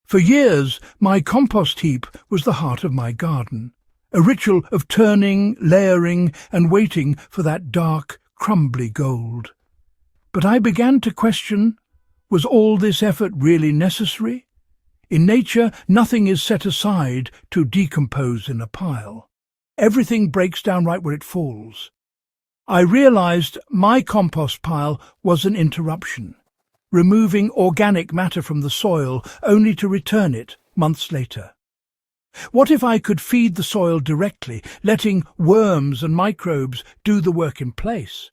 For years, my compost heap was the heart of my garden, a ritual of turning, layering, and waiting for that dark, crumbly gold. But I began to question, was all this effort really necessary? In nature, nothing is set aside to decompose in a pile. Everything breaks down right where it falls. I realized my compost pile was an interruption, removing organic matter from the soil only to return it months later. What if I could feed the soil directly, letting worms and microbes do the work in place?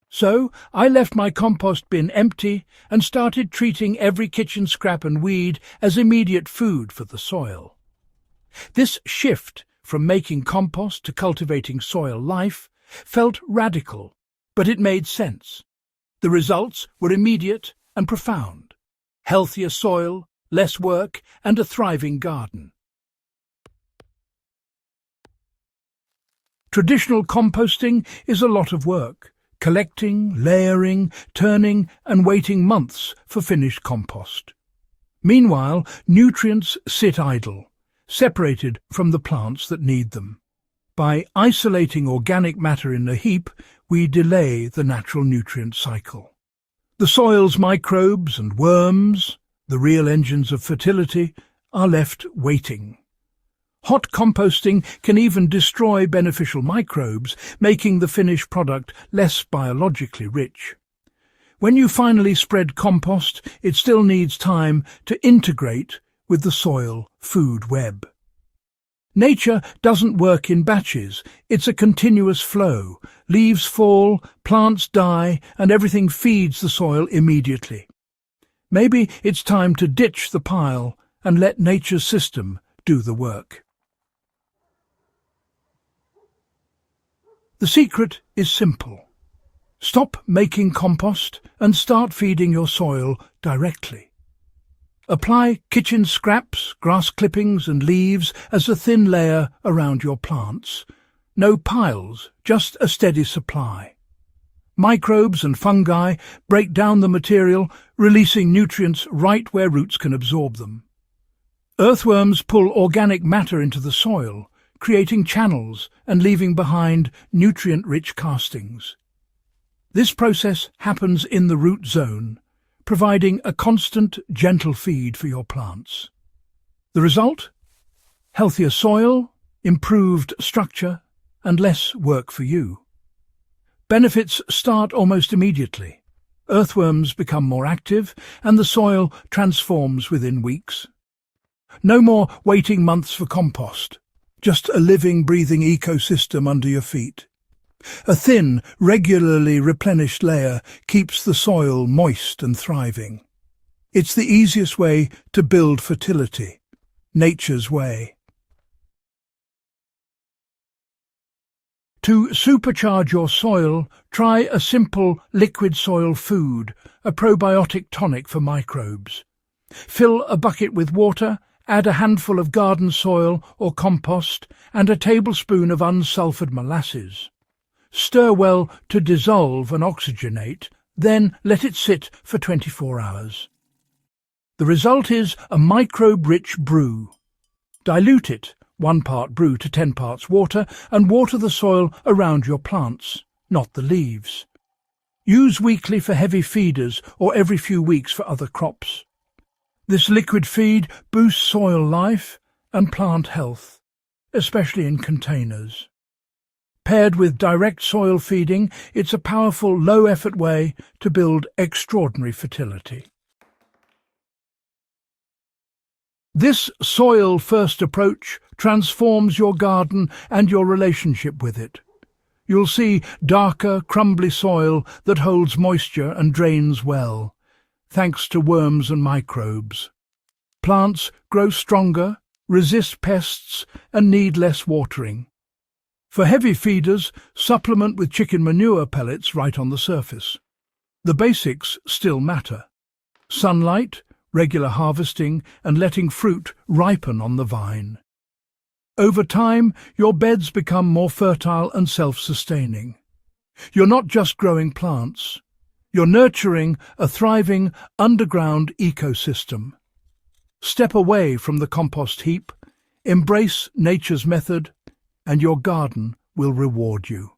So I left my compost bin empty and started treating every kitchen scrap and weed as immediate food for the soil. This shift from making compost to cultivating soil life felt radical, but it made sense. The results were immediate and profound. Healthier soil, less work, and a thriving garden. Traditional composting is a lot of work, collecting, layering, turning, and waiting months for finished compost. Meanwhile, nutrients sit idle, separated from the plants that need them. By isolating organic matter in a heap, we delay the natural nutrient cycle. The soil's microbes and worms, the real engines of fertility, are left waiting. Hot composting can even destroy beneficial microbes, making the finished product less biologically rich. When you finally spread compost, it still needs time to integrate with the soil food web. Nature doesn't work in batches, it's a continuous flow. Leaves fall, plants die, and everything feeds the soil immediately. Maybe it's time to ditch the pile and let nature's system do the work. The secret is simple. Stop making compost and start feeding your soil directly. Apply kitchen scraps, grass clippings and leaves as a thin layer around your plants. No piles, just a steady supply. Microbes and fungi break down the material, releasing nutrients right where roots can absorb them. Earthworms pull organic matter into the soil, creating channels and leaving behind nutrient-rich castings. This process happens in the root zone, providing a constant, gentle feed for your plants. The result? Healthier soil, improved structure, and less work for you. Benefits start almost immediately. Earthworms become more active, and the soil transforms within weeks. No more waiting months for compost. Just a living, breathing ecosystem under your feet. A thin, regularly replenished layer keeps the soil moist and thriving. It's the easiest way to build fertility, nature's way. To supercharge your soil, try a simple liquid soil food, a probiotic tonic for microbes. Fill a bucket with water, add a handful of garden soil or compost and a tablespoon of unsulfured molasses. Stir well to dissolve and oxygenate, then let it sit for 24 hours. The result is a microbe-rich brew. Dilute it, 1 part brew to 10 parts water, and water the soil around your plants, not the leaves. Use weekly for heavy feeders or every few weeks for other crops. This liquid feed boosts soil life and plant health, especially in containers. Paired with direct soil feeding, it's a powerful, low-effort way to build extraordinary fertility. This soil-first approach transforms your garden and your relationship with it. You'll see darker, crumbly soil that holds moisture and drains well, thanks to worms and microbes. Plants grow stronger, resist pests, and need less watering. For heavy feeders, supplement with chicken manure pellets right on the surface. The basics still matter. Sunlight, regular harvesting, and letting fruit ripen on the vine. Over time, your beds become more fertile and self-sustaining. You're not just growing plants. You're nurturing a thriving underground ecosystem. Step away from the compost heap, embrace nature's method, and your garden will reward you.